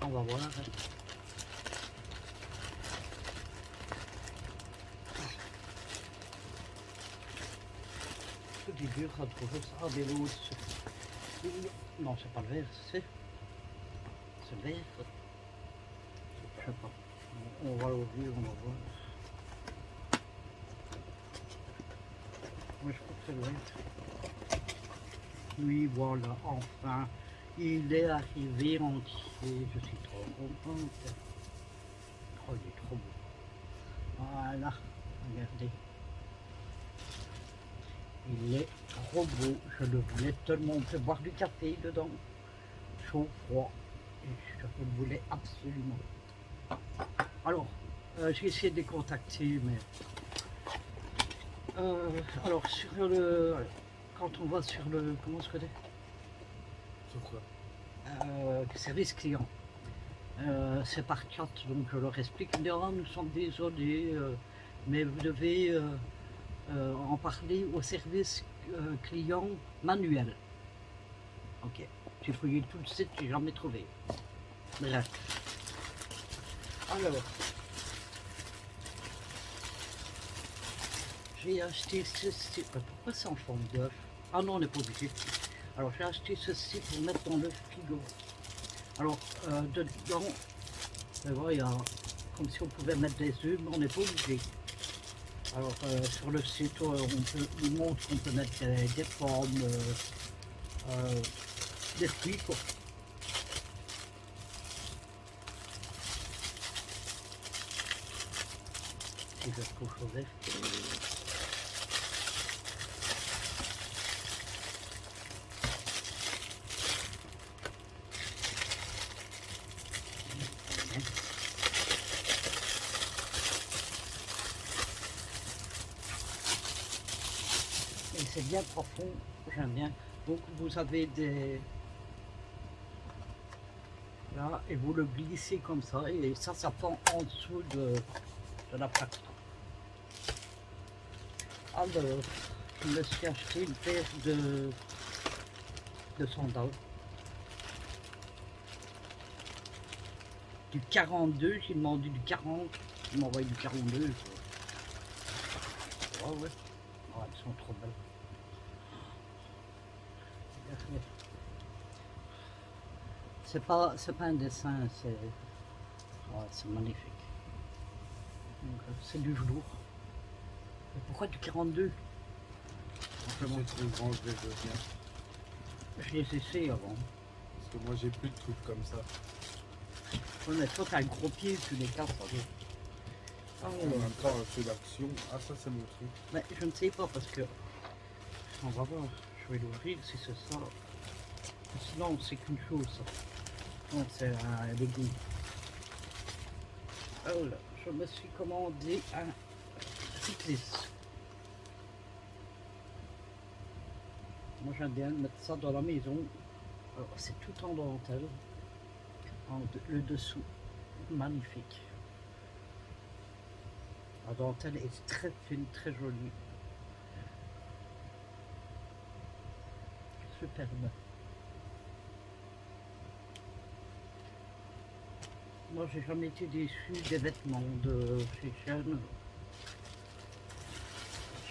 On va voir. C'est dur à trouver ça. Des l'autre. Non, c'est pas le verre, c'est le verre. Je sais pas. On va l'ouvrir, on va voir. Moi, je crois que c'est le verre. Oui, voilà, enfin, il est arrivé entier. Je suis trop contente. Oh, il est trop beau. Voilà, regardez. Il est trop beau. Je le voulais tellement. On peut boire du café dedans. Chaud, froid. Et je le voulais absolument. Alors, j'ai essayé de les contacter, mais... alors, sur le... Quand on va sur le... Comment se connaît? Sur quoi? Service client. C'est par chat, donc je leur explique. Ils me disent, oh, nous sommes désolés, mais vous devez en parler au service client manuel. Ok. J'ai fouillé tout le site, j'ai jamais trouvé. Bref. Alors, j'ai acheté ceci. Pourquoi c'est en forme d'œuf? Ah non, on n'est pas obligé. Alors, j'ai acheté ceci pour mettre dans le frigo. Alors, dedans, il y a comme si on pouvait mettre des œufs, mais on n'est pas obligé. Alors, sur le site, il montre qu'on peut mettre des pommes, des fruits, quoi. Si je trouve chose. Et c'est bien profond, j'aime bien. Donc vous avez des... Là, et vous le glissez comme ça, et ça pend en dessous de la plaque. Alors, je me suis acheté une paire de sandales. Du 42, j'ai demandé du 40, ils m'ont envoyé du 42. Oh ouais, oh, elles sont trop belles. C'est pas un dessin, c'est magnifique. C'est du velours. Mais pourquoi du 42? Simplement trop grand, je les veux bien. Je les essaie avant. Parce que moi j'ai plus de trucs comme ça. Ouais, mais toi t'as un gros pied, tu les casses. Ah, En même temps, un feu d'action. Ah, ça, c'est mon truc. mais je ne sais pas parce que on va voir. Je vais l'ouvrir si c'est ça. Sinon, c'est qu'une chose. Ça. Non, c'est un legging. Alors, je me suis commandé un cycliste. Moi, j'aime bien mettre ça dans la maison. Alors, c'est tout en dentelle. Le dessous, magnifique. La dentelle est très fine, très jolie. Superbe. Moi, j'ai jamais été déçu des vêtements de chez Shein.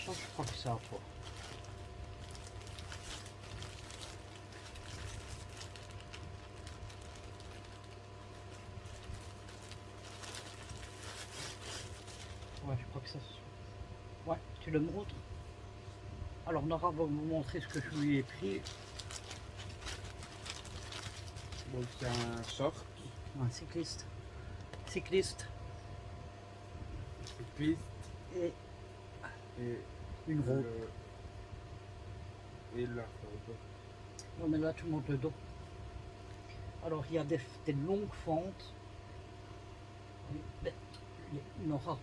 Ça, je crois que c'est à toi. Ouais, je crois que ça. Ouais, tu le montres. Alors, Nora va vous montrer ce que je lui ai pris. Donc, c'est un short. Un cycliste. Cycliste Cycliste. et Et une robe. Et la robe. Non, mais là, tu montes le dos. Alors, il y a des longues fentes. Mais, Nora,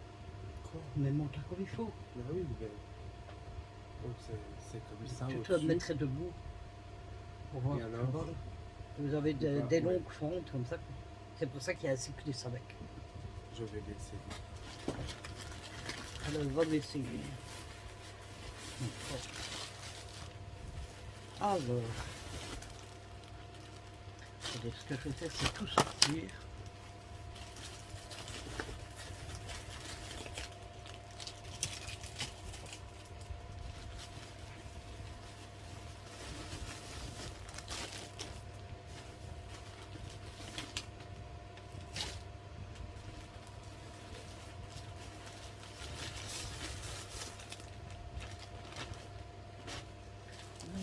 Quoi? mais monte-la comme il faut. Ah oui, mais... Donc, c'est comme ça Tu te au-dessus. mettrais debout. Pour voir. Et alors? Vous avez des Ouais. longues fentes comme ça. C'est pour ça qu'il y a un cycliste avec. Je vais l'essayer. Alors, va l'essayer. Alors, attendez, ce que je vais faire, c'est tout sortir.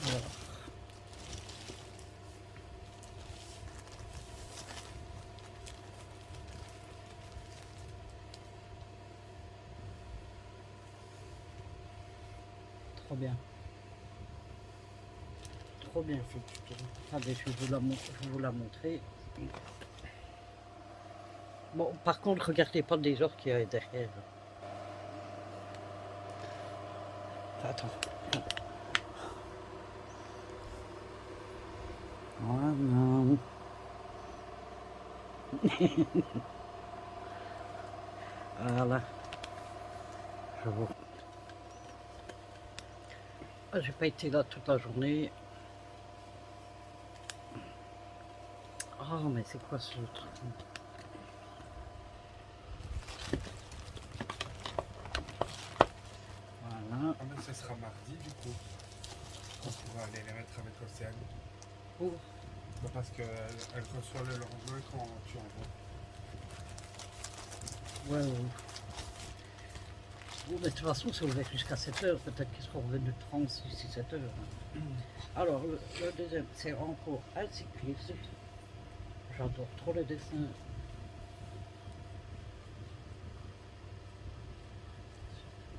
Alors, trop bien. Trop bien. Attendez, je vais vous la montrer. Bon, par contre, regardez pas le désordre qu'il y a derrière. Attends. Voilà. Voilà. Je vous... Ah, j'ai pas été là toute la journée. Ah, mais c'est quoi ce truc? Voilà. Ah, mais ce sera mardi, du coup. On pourra aller les mettre avec Océane. Oh, Bah, parce qu'elle reçoit le lendemain quand tu envoies. ouais, ouais. Bon, mais de toute façon, c'est ouvert jusqu'à 7h. Peut-être qu'ils seront revenus de France d'ici 7h. Alors, le deuxième, c'est encore un cycliste. J'adore trop les dessins.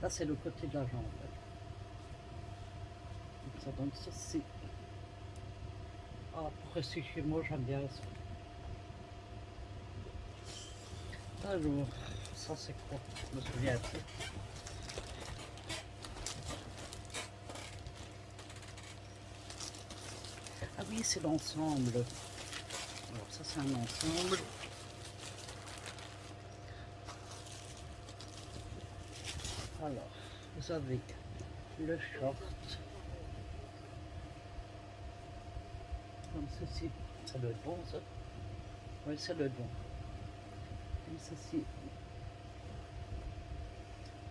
Là, c'est le côté de la jambe. Donc, ça donne ceci. Ah, pour rester chez moi, j'aime bien ça. Alors, ça c'est quoi? Je me souviens plus. Ah oui, c'est l'ensemble. Alors, ça c'est un ensemble. Alors, vous avez le short. Comme ceci. Ça doit être bon, ça. Oui, ça doit être bon. Comme ceci.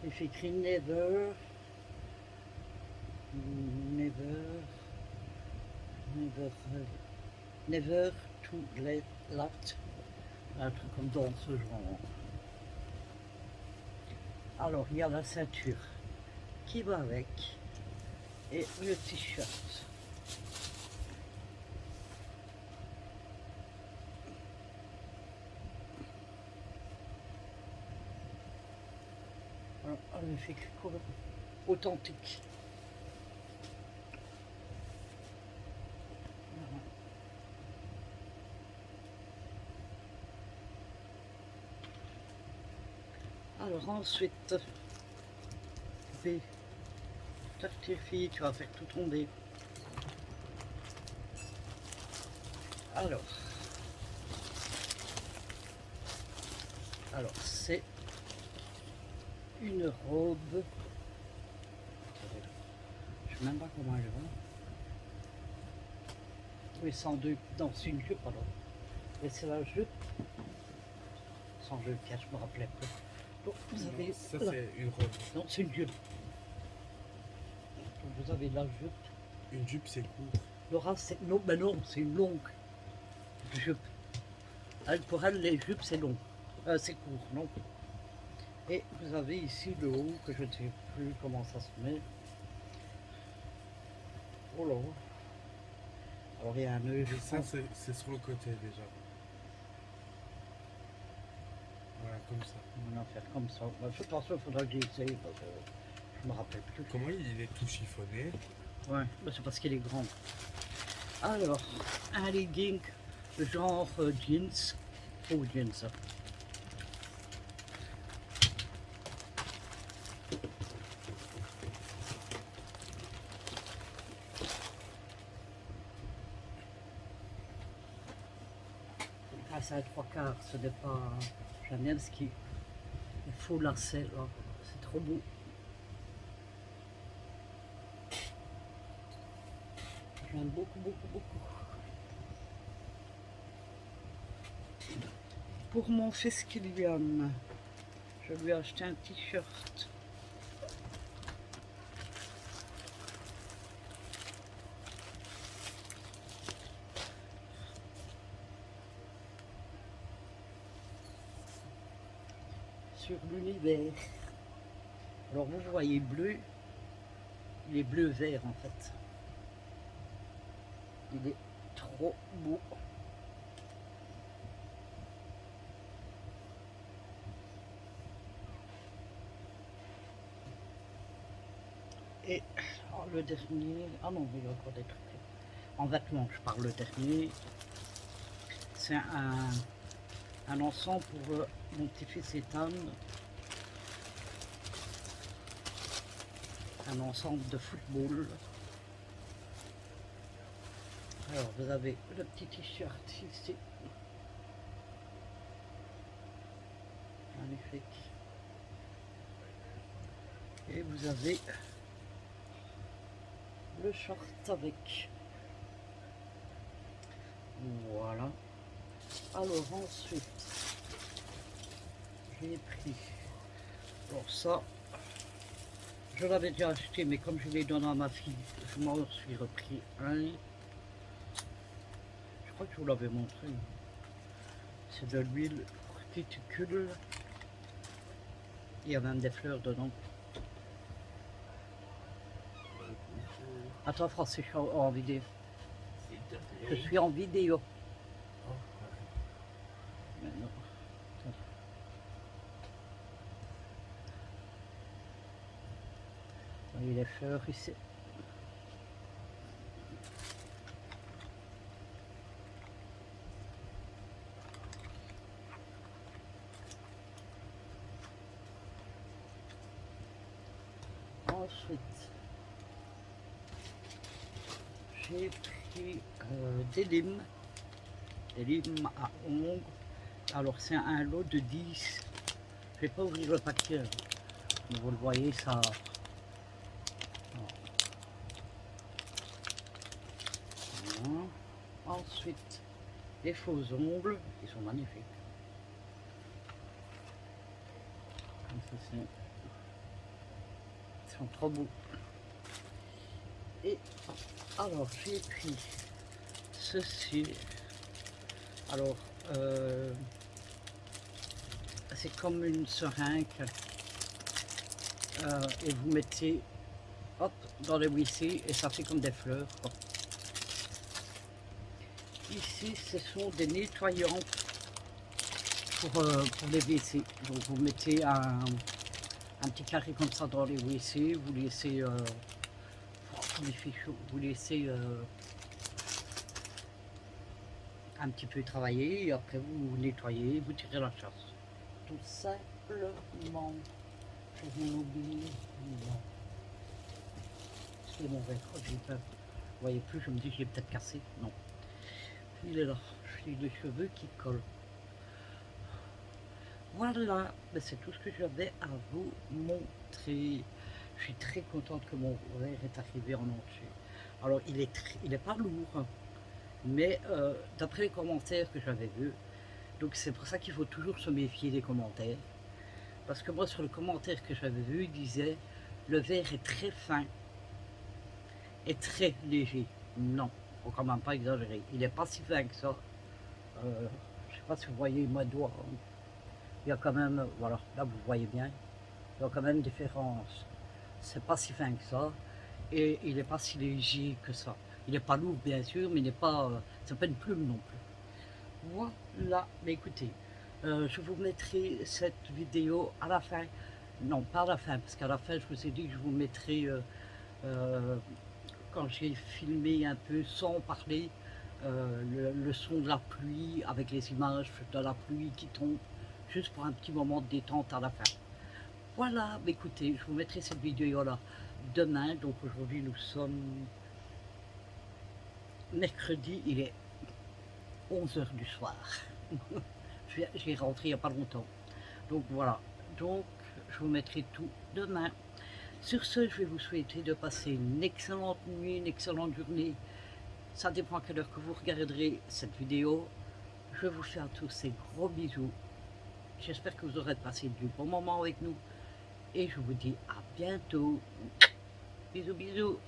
Et j'ai écrit never. Never. Never. Never to let. Un truc comme dans ce genre. Alors, il y a la ceinture qui va avec et le t-shirt. magnifique, cool. Authentique. Alors ensuite, tu certifies, tu vas faire tout tomber. Alors c'est une robe. Je sais même pas comment elle va. Oui, 102. Non, c'est une jupe alors. Et c'est la jupe. Sans jeu de pièce, je me rappelais plus. Donc vous avez. Ça, c'est une robe. Non, c'est une jupe. Donc vous avez la jupe. Une jupe, c'est court. Laura, c'est. Non, ben non, c'est une longue jupe. Elle, pour elle, les jupes, c'est long. C'est court, non? Et vous avez ici le haut, que je ne sais plus comment ça se met. Oh là. Alors il y a un œil. Et ça, c'est sur le côté déjà. Voilà, comme ça. On va faire comme ça. De toute façon, il faudra que j'essaye parce que je me rappelle plus. Comment il est tout chiffonné? Ouais, c'est parce qu'il est grand. Alors, un legging, genre jeans, faux jeans. Ah, c'est à 3/4, ce n'est pas Chanel, ce qui est faux lacet là, c'est trop beau. J'aime beaucoup, beaucoup, beaucoup. Pour mon fils Kylian, je lui ai acheté un t-shirt. Sur l'univers. Alors vous voyez bleu, il est bleu-vert en fait. Il est trop beau. Et oh, le dernier, ah non, il y a encore des trucs. En vêtements, je parle le dernier. C'est un ensemble pour mon petit-fils Ethan. Un ensemble de football. Alors vous avez le petit t-shirt ici. Magnifique. Et vous avez le short avec. Voilà. Alors ensuite, j'ai pris. Alors ça, je l'avais déjà acheté, mais comme je l'ai donné à ma fille, je m'en suis repris un. Je crois que je vous l'avais montré. C'est de l'huile cuticule. Il y a même des fleurs dedans. Attends, Français, je suis en vidéo. Je suis en vidéo. Maintenant. Vous voyez les fleurs ici. Ensuite, j'ai pris des limes à ongles. Alors c'est un lot de 10. Je vais pas ouvrir le paquet. Mais vous le voyez, ça. Voilà. Ensuite, les faux ongles, ils sont magnifiques. Comme ceci. Ils sont trop beaux. Et alors j'ai pris ceci. Alors c'est comme une seringue et vous mettez hop dans les WC et ça fait comme des fleurs quoi. Ici ce sont des nettoyants pour les WC. Donc vous mettez un un petit carré comme ça dans les WC, vous laissez, il fait chaud, vous laissez un petit peu travailler et après vous nettoyez, vous tirez la chasse. Tout simplement. Je viens d'oublier. Non. C'est mon verre. Oh, j'ai peur. Vous voyez plus, je me dis que j'ai peut-être cassé. Non. Il est là. J'ai les cheveux qui collent. Voilà. Ben, c'est tout ce que j'avais à vous montrer. Je suis très contente que mon verre est arrivé en entier. Alors, il est pas lourd, hein, mais d'après les commentaires que j'avais vus, donc c'est pour ça qu'il faut toujours se méfier des commentaires. Parce que moi, sur le commentaire que j'avais vu, il disait le verre est très fin et très léger. Non, faut quand même pas exagérer. Il n'est pas si fin que ça. Je sais pas si vous voyez mon doigt. Il y a quand même, voilà, là vous voyez bien, il y a quand même une différence. C'est pas si fin que ça et il n'est pas si léger que ça. Il n'est pas lourd bien sûr, mais il n'est pas, c'est pas une plume non plus. Voilà, mais écoutez, je vous mettrai cette vidéo à la fin. Non, pas à la fin, parce qu'à la fin, je vous ai dit que je vous mettrai, quand j'ai filmé un peu sans parler, le son de la pluie, avec les images de la pluie qui tombe, juste pour un petit moment de détente à la fin. Voilà, mais écoutez, je vous mettrai cette vidéo-là demain. Donc aujourd'hui, nous sommes mercredi, il est 11 h du soir. J'ai rentré il n'y a pas longtemps. Donc voilà, donc je vous mettrai tout demain. Sur ce, je vais vous souhaiter de passer une excellente nuit, une excellente journée. Ça dépend à quelle heure que vous regarderez cette vidéo. Je vous fais à tous ces gros bisous. J'espère que vous aurez passé du bon moment avec nous. Et je vous dis à bientôt. Bisous, bisous.